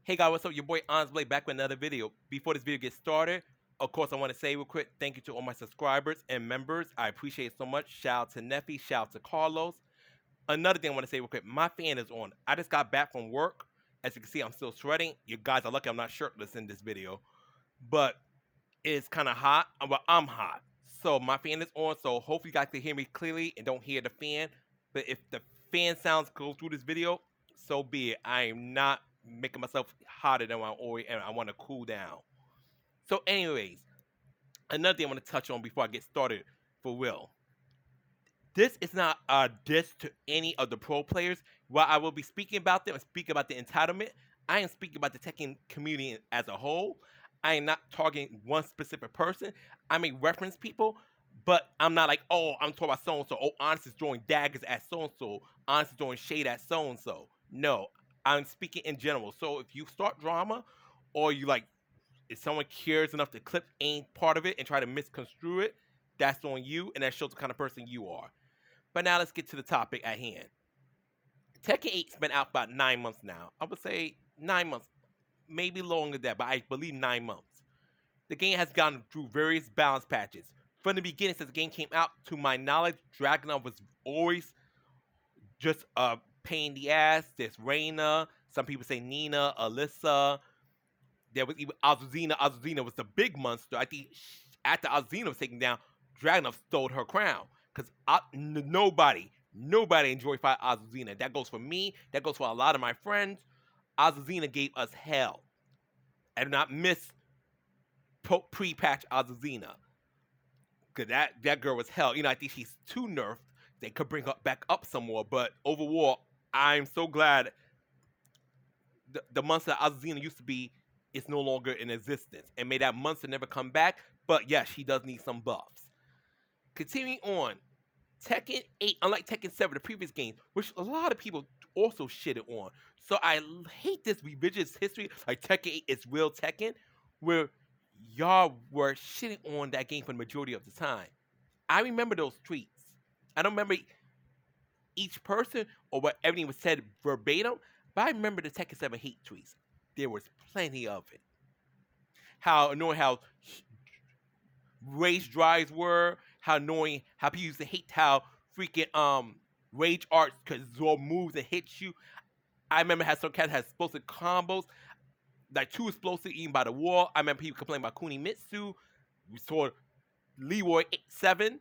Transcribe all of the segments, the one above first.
Hey guys, what's up? Your boy Onyxe back with another video. Before this video gets started, of course, I want to say real quick, thank you to all my subscribers and members. I appreciate it so much. Shout out to Neffy, shout out to Carlos. Another thing I want to say real quick, my fan is on. I just got back from work. As you can see, I'm still sweating. You guys are lucky I'm not shirtless in this video. But it's kind of hot. Well, I'm hot. So my fan is on, so hopefully you guys can hear me clearly and don't hear the fan. But if the fan sounds go through this video, so be it. I am not making myself hotter than I already am. I want to cool down. So anyways, another thing I want to touch on before I get started for real. This is not a diss to any of the pro players. While I will be speaking about them and speaking about the entitlement, I am speaking about the Tekken community as a whole. I am not targeting one specific person. I may reference people, but I'm not like, oh, I'm talking about so and so. Oh, Onyxe is throwing daggers at so and so. Onyxe is throwing shade at so and so. No, I'm speaking in general. So if you start drama, or you like, if someone cares enough to clip any part of it and try to misconstrue it, that's on you, and that shows the kind of person you are. But now let's get to the topic at hand. Tekken 8's been out about 9 months now. I would say 9 months, maybe longer than that, but I believe 9 months. The game has gone through various balance patches. From the beginning, since the game came out, to my knowledge, Dragunov was always just a pain in the ass. There's Reina, some people say Nina, Alyssa. There was even Azuzina. Azuzina was the big monster. I think after Azuzina was taken down, Dragunov stole her crown. Because nobody enjoyed fighting Azuzina. That goes for me. That goes for a lot of my friends. Azuzina gave us hell. I do not miss pre-patch Azuzina. Because that girl was hell. You know, I think she's too nerfed. They could bring her back up some more. But overall, I'm so glad the monster Azuzina used to be is no longer in existence. And may that monster never come back. But yes, she does need some buffs. Continuing on, Tekken 8, unlike Tekken 7, the previous game, which a lot of people also shitted on. So I hate this revisionist history, like Tekken 8 is real Tekken, where y'all were shitting on that game for the majority of the time. I remember those tweets. I don't remember each person or what everything was said verbatim, but I remember the Tekken 7 hate tweets. There was plenty of it. How annoying how rage drives were, how annoying how people used to hate how freaking rage arts because all moves and hits you. I remember how some cats had explosive combos, like too explosive even by the wall. I remember people complaining about Kunimitsu. We saw Leroy 7.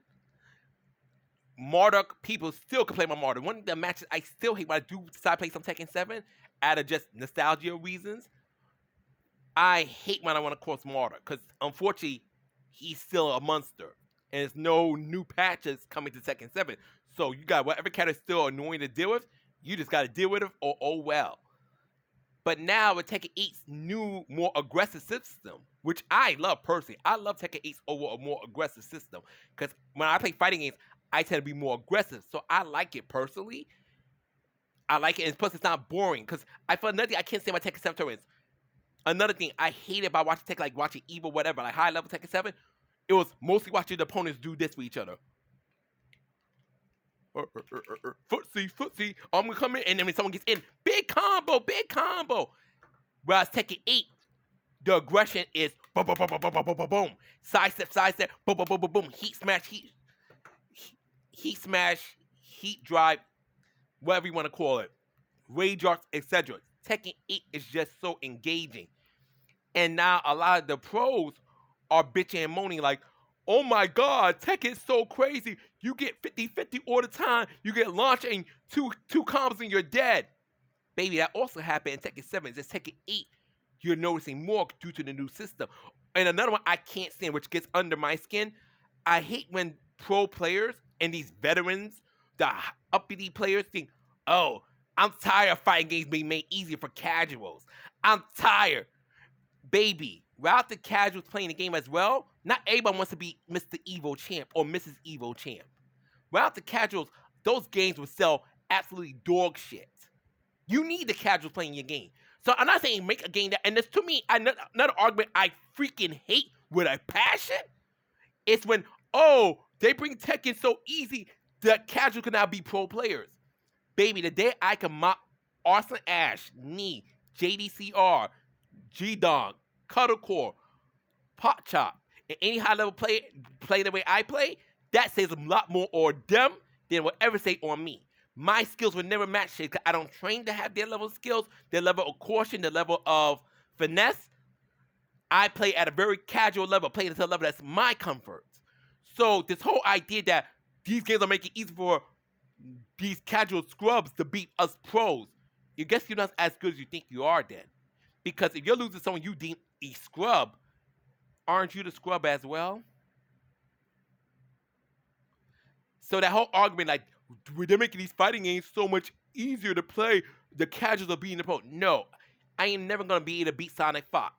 Marduk, people still complain about Marduk. One of the matches I still hate, but I do decide to play some Tekken 7 out of just nostalgia reasons. I hate when I want to cross Marduk because unfortunately he's still a monster. And there's no new patches coming to Tekken 7. So you got whatever cat is still annoying to deal with, you just got to deal with it or oh well. But now with Tekken 8's new, more aggressive system, which I love personally. I love Tekken 8's over a more aggressive system. Because when I play fighting games, I tend to be more aggressive. So I like it personally. I like it. And plus, it's not boring. Because I feel another thing I can't say about Tekken 7 tournaments. Another thing I hate about watching Tekken, like watching EVO, whatever, like high level Tekken 7, it was mostly watching the opponents do this for each other. Footsie. I'm gonna come in, and then when someone gets in, big combo. Whereas Tekken 8, the aggression is boom, boom, boom, boom, boom, boom, boom, boom. Sidestep, boom, boom, boom, boom, boom. Heat smash, heat drive, whatever you want to call it. Rage arts, etc. Tekken 8 is just so engaging. And now a lot of the pros are bitching and moaning like, oh my god, Tekken is so crazy. You get 50-50 all the time. You get launched and two combos and you're dead. Baby, that also happened in Tekken 7. It's just Tekken 8. You're noticing more due to the new system. And another one I can't stand, which gets under my skin. I hate when pro players and these veterans, the uppity players think, oh, I'm tired of fighting games being made easier for casuals. I'm tired. Baby, without the casuals playing the game as well, not everybody wants to be Mr. Evo Champ or Mrs. Evo Champ. Without the casuals, those games would sell absolutely dog shit. You need the casuals playing your game. So I'm not saying make a game that, and this to me, another argument I freaking hate with a passion, is when, oh, they bring Tekken so easy that casuals can now be pro players. Baby, the day I can mock Arson Ash, Knee, JDCR, G-Dong, Cuddlecore, Pot Chop, and any high level play the way I play, that says a lot more on them than will ever say on me. My skills will never match it because I don't train to have their level of skills, their level of caution, their level of finesse. I play at a very casual level, play at a level that's my comfort. So this whole idea that these games are making it easy for these casual scrubs to beat us pros, you guess you're not as good as you think you are then. Because if you're losing someone you deem a scrub, aren't you the scrub as well? So that whole argument, like, they're making these fighting games so much easier to play, the casuals are beating the pro. No, I ain't never gonna be able to beat Sonic Fox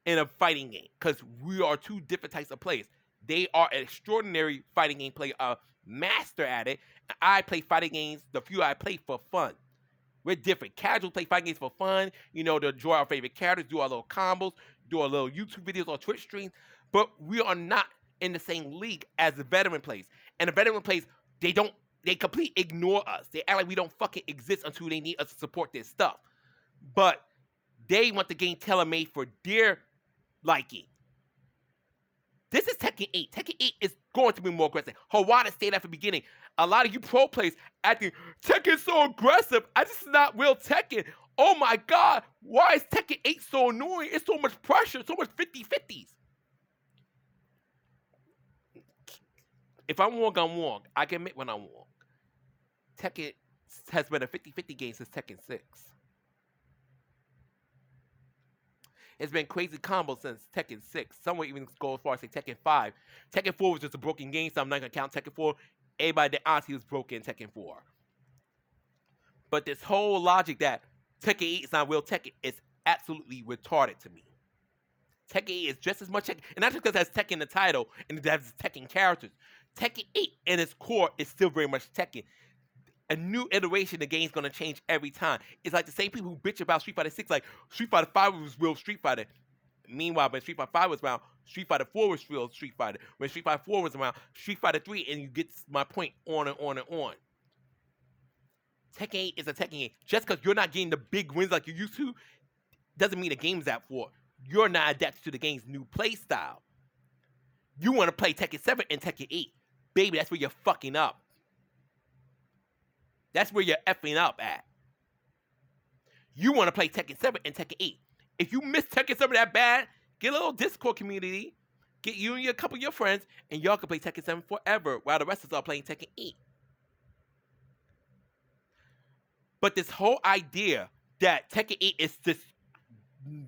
in a fighting game because we are two different types of players. They are an extraordinary fighting game player, a master at it. And I play fighting games, the few I play for fun. We're different. Casual play fighting games for fun, to enjoy our favorite characters, do our little combos, do our little YouTube videos or Twitch streams. But we are not in the same league as the veteran plays. And the veteran plays, they completely ignore us. They act like we don't fucking exist until they need us to support their stuff. But they want the game tailor-made for their liking. This is Tekken 8. Tekken 8 is going to be more aggressive. Hawada stayed at the beginning. A lot of you pro players acting, Tekken's so aggressive. This is not real Tekken. Oh my God. Why is Tekken 8 so annoying? It's so much pressure, so much 50-50s. If I'm wrong, I'm wrong. I can admit when I'm wrong. Tekken has been a 50-50 game since Tekken 6. It's been crazy combos since Tekken 6. Some would even go as far as say Tekken 5. Tekken 4 was just a broken game, so I'm not going to count Tekken 4. Everybody that honestly was broken in Tekken 4. But this whole logic that Tekken 8 is not real Tekken is absolutely retarded to me. Tekken 8 is just as much Tekken, and not just because it has Tekken in the title and it has Tekken characters. Tekken 8 in its core is still very much Tekken. A new iteration, the game's gonna change every time. It's like the same people who bitch about Street Fighter 6, like Street Fighter 5 was real Street Fighter. Meanwhile, when Street Fighter 5 was around, Street Fighter 4 was real Street Fighter. When Street Fighter 4 was around, Street Fighter 3, and you get my point on and on and on. Tekken 8 is a Tekken game. Just because you're not getting the big wins like you used to, doesn't mean the game's out for. You're not adapted to the game's new play style. You want to play Tekken 7 and Tekken 8. Baby, that's where you're fucking up. That's where you're effing up at. You want to play Tekken 7 and Tekken 8. If you miss Tekken 7 that bad, get a little Discord community, get you and a couple of your friends, and y'all can play Tekken 7 forever while the rest of us are playing Tekken 8. But this whole idea that Tekken 8 is this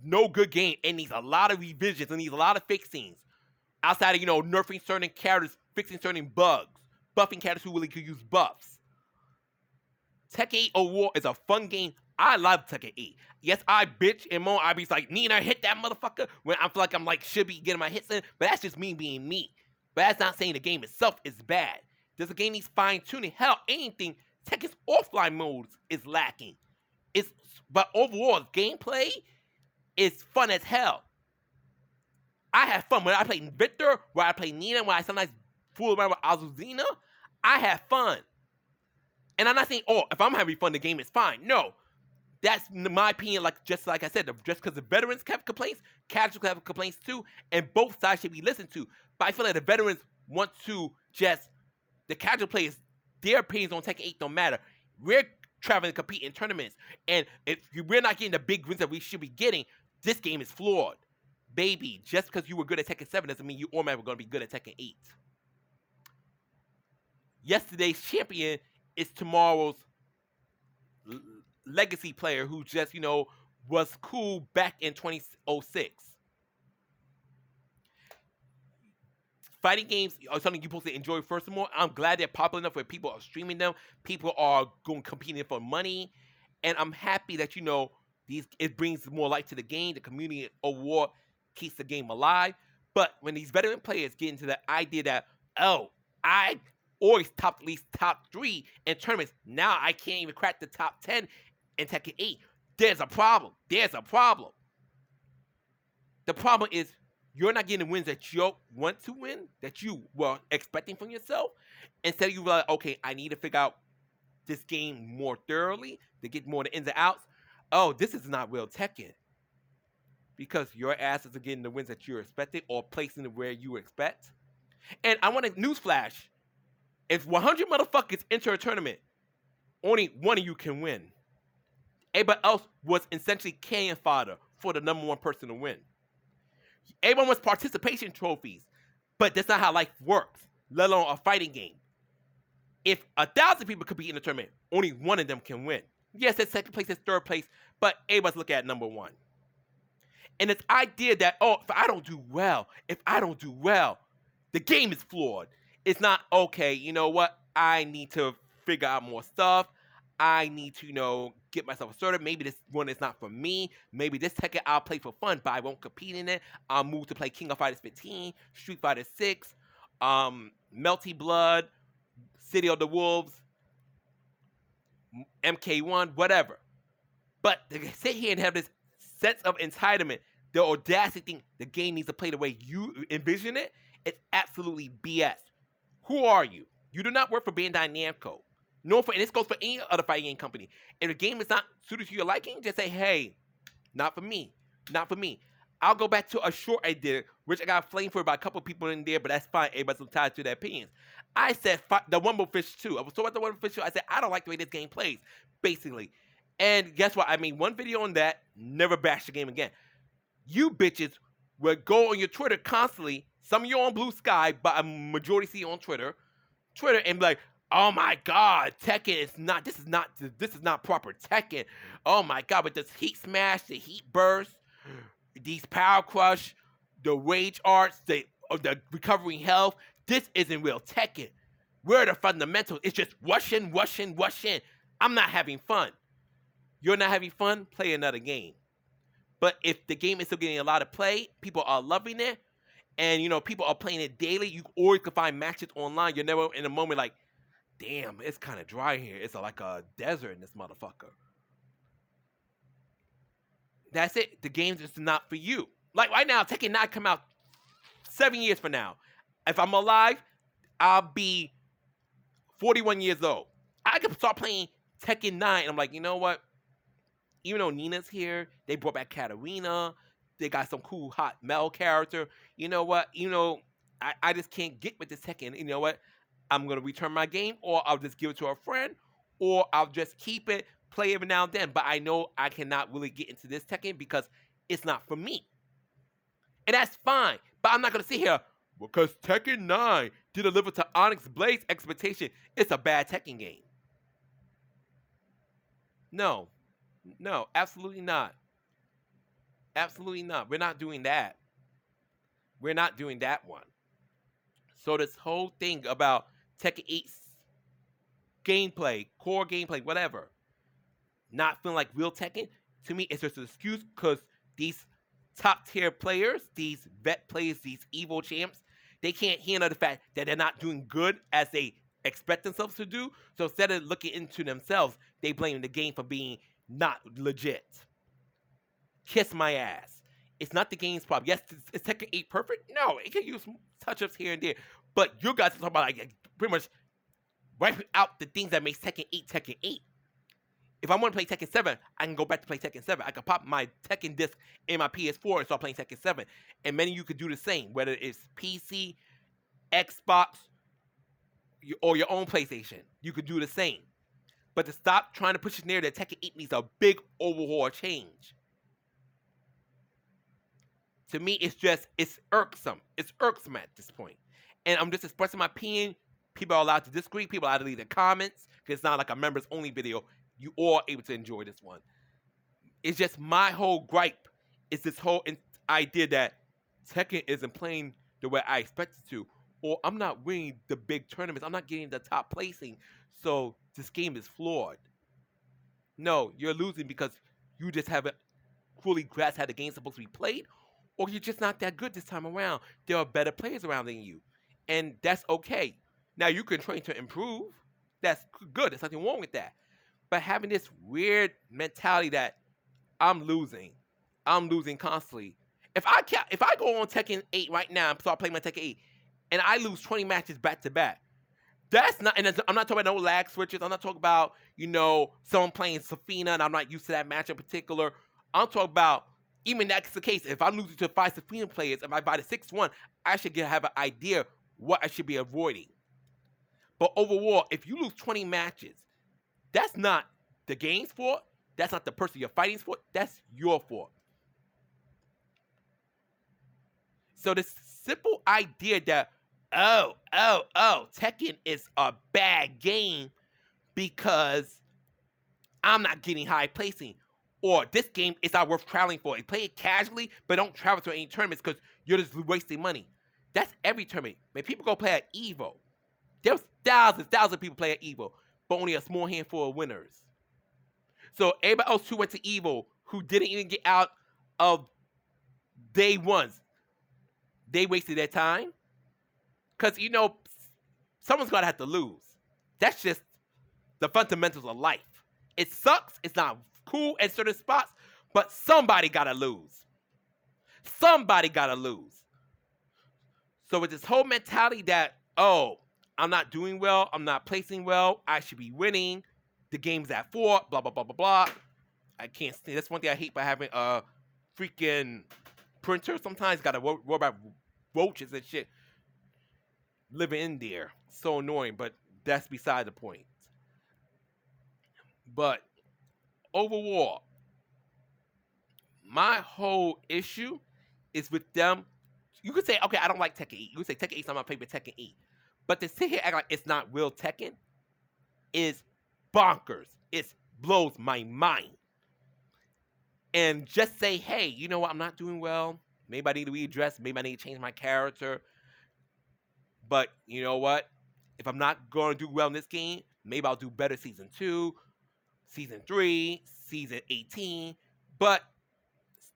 no good game and needs a lot of revisions and needs a lot of fixings outside of, nerfing certain characters, fixing certain bugs, buffing characters who really could use buffs. Tekken 8 War is a fun game. I love Tekken 8. Yes, I bitch and moan. I be like, Nina, hit that motherfucker when I feel like I'm like should be getting my hits in. But that's just me being me. But that's not saying the game itself is bad. Does the game need fine tuning? Hell, anything. Tekken's offline modes is lacking. But overall, gameplay is fun as hell. I have fun when I play Victor, when I play Nina, when I sometimes fool around with Azuzina. I have fun. And I'm not saying, if I'm having fun, the game is fine. No. That's my opinion, just like I said, just because the veterans have complaints, casuals have complaints too, and both sides should be listened to. But I feel like the veterans want to the casual players, their opinions on Tekken 8 don't matter. We're traveling to compete in tournaments, and if we're not getting the big wins that we should be getting, this game is flawed. Baby, just because you were good at Tekken 7 doesn't mean you automatically going to be good at Tekken 8. Yesterday's champion is tomorrow's legacy player who just, was cool back in 2006. Fighting games are something you're supposed to enjoy first of all. I'm glad they're popular enough where people are streaming them. People are going competing for money. And I'm happy that, it brings more light to the game. The community award keeps the game alive. But when these veteran players get into the idea that, I always at least top 3 in tournaments. Now I can't even crack the top 10 in Tekken 8. There's a problem. The problem is you're not getting the wins that you want to win, that you were expecting from yourself. Instead, you like, okay, I need to figure out this game more thoroughly to get more of the ins and outs. oh, this is not real Tekken because your ass isn't getting the wins that you're expecting or placing it where you expect. And I want a newsflash: if 100 motherfuckers enter a tournament, only one of you can win. Everybody else was essentially cannon fodder for the number one person to win. Everyone wants participation trophies, but that's not how life works, let alone a fighting game. If 1,000 people compete in the tournament, only one of them can win. Yes, it's second place, it's third place, but everybody's looking at number one. And this idea that, oh, if I don't do well, the game is flawed. It's not, okay, you know what? I need to figure out more stuff. I need to, get myself assertive. Maybe this one is not for me. Maybe this Tekken I'll play for fun, but I won't compete in it. I'll move to play King of Fighters 15, Street Fighter 6, Melty Blood, City of the Wolves, MK1, whatever. But to sit here and have this sense of entitlement, the audacity thing, the game needs to play the way you envision it, it's absolutely BS. Who are you? You do not work for Bandai Namco. And this goes for any other fighting game company. If a game is not suited to your liking, just say, hey, not for me. Not for me. I'll go back to a short I did, which I got flamed for by a couple people in there, but that's fine. Everybody's entitled to their opinions. I said the Wumble Fish 2. I was talking about the Wumble Fish 2. I said, I don't like the way this game plays, basically. And guess what? I made one video on that, never bash the game again. You bitches would go on your Twitter constantly, some of you on Blue Sky, but a majority see on Twitter, and be like, oh my God, Tekken is not, this is not proper Tekken. Oh my God, but this heat smash, the heat burst, these power crush, the rage arts, the recovering health, this isn't real Tekken. Where are the fundamentals? It's just rush in. I'm not having fun. You're not having fun? Play another game. But if the game is still getting a lot of play, people are loving it, and people are playing it daily, you always can find matches online. You're never in a moment like, damn, it's kind of dry here. It's like a desert in this motherfucker. That's it. The game's just not for you. Like right now, Tekken 9 come out 7 years from now. If I'm alive, I'll be 41 years old. I can start playing Tekken 9, and I'm like, you know what? Even though Nina's here, they brought back Katarina. They got some cool hot Mel character. You know what? I just can't get with this Tekken. You know what? I'm going to return my game, or I'll just give it to a friend, or I'll just keep it, play every now and then. But I know I cannot really get into this Tekken because it's not for me. And that's fine. But I'm not going to sit here, because Tekken 9 did deliver to Onyx Blade's expectation. It's a bad Tekken game. No, absolutely not. Absolutely not. We're not doing that. We're not doing that one. So this whole thing about Tekken 8's gameplay, core gameplay, whatever, not feeling like real Tekken, to me, it's just an excuse because these top tier players, these vet players, these evil champs, they can't handle the fact that they're not doing good as they expect themselves to do. So instead of looking into themselves, they blame the game for being not legit. Kiss my ass. It's not the game's problem. Yes, is Tekken 8 perfect? No, it can use touch-ups here and there. But you guys are talking about like pretty much wiping out the things that makes Tekken 8 Tekken 8. If I want to play Tekken 7, I can go back to play Tekken 7. I can pop my Tekken disc in my PS4 and start playing Tekken 7. And many of you could do the same, whether it's PC, Xbox, or your own PlayStation. You could do the same. But to stop trying to push this narrative that Tekken 8 needs a big overhaul change. To me, it's irksome. It's irksome at this point. And I'm just expressing my opinion. People are allowed to disagree. People are allowed to leave their comments. Because it's not like a members only video. You all are able to enjoy this one. It's just my whole gripe. It's this whole idea that Tekken isn't playing the way I expect it to. Or I'm not winning the big tournaments. I'm not getting the top placing. So this game is flawed. No, you're losing because you just haven't fully grasped how the game's supposed to be played. Or you're just not that good this time around. There are better players around than you. And that's okay. Now, you can train to improve. That's good. There's nothing wrong with that. But having this weird mentality that I'm losing constantly. If I go on Tekken 8 right now and start playing my Tekken 8, and I lose 20 matches back to back, That's not, and I'm not talking about no lag switches. I'm not talking about, someone playing Safina and I'm not used to that match in particular. I'm talking about, even that's the case, if I'm losing to 5 Safina players, if I buy the 6-1, I should have an idea what I should be avoiding. But overall, if you lose 20 matches, that's not the game's fault. That's not the person you're fighting's fault. That's your fault. So this simple idea that, Tekken is a bad game because I'm not getting high placing, or this game is not worth traveling for. You play it casually, but don't travel to any tournaments because you're just wasting money. That's every tournament. When people go play at Evo, there's thousands of people play at Evo, but only a small handful of winners. So everybody else who went to Evo, who didn't even get out of day ones, they wasted their time. Because, someone's going to have to lose. That's just the fundamentals of life. It sucks. It's not cool at certain spots, but somebody got to lose. Somebody got to lose. So with this whole mentality that, I'm not doing well, I'm not placing well, I should be winning, the game's at 4, blah, blah, blah, blah, blah. I can't stand. That's one thing I hate by having a freaking printer. Sometimes got to worry about roaches and shit living in there. So annoying, but that's beside the point. But overall, my whole issue is with them. You could say, okay, I don't like Tekken 8. You could say Tekken 8 is not my favorite Tekken 8. But to sit here and act like it's not real Tekken is bonkers. It blows my mind. And just say, hey, you know what? I'm not doing well. Maybe I need to readdress. Maybe I need to change my character. But you know what? If I'm not going to do well in this game, maybe I'll do better season 2, season 3, season 18. But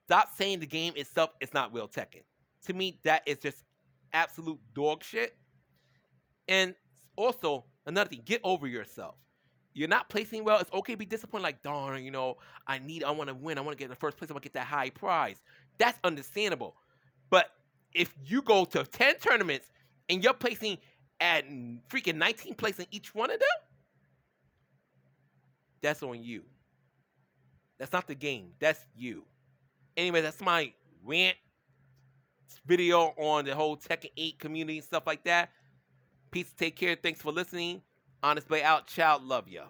stop saying the game itself is not real Tekken. To me, that is just absolute dog shit. And also, another thing, get over yourself. You're not placing well. It's okay to be disappointed, like, darn, I want to win. I want to get in the first place. I want to get that high prize. That's understandable. But if you go to 10 tournaments and you're placing at freaking 19 place in each one of them, that's on you. That's not the game. That's you. Anyway, that's my rant video on the whole Tekken 8 community and stuff like that. Peace, take care. Thanks for listening. Honest Bay out. Ciao. Love ya.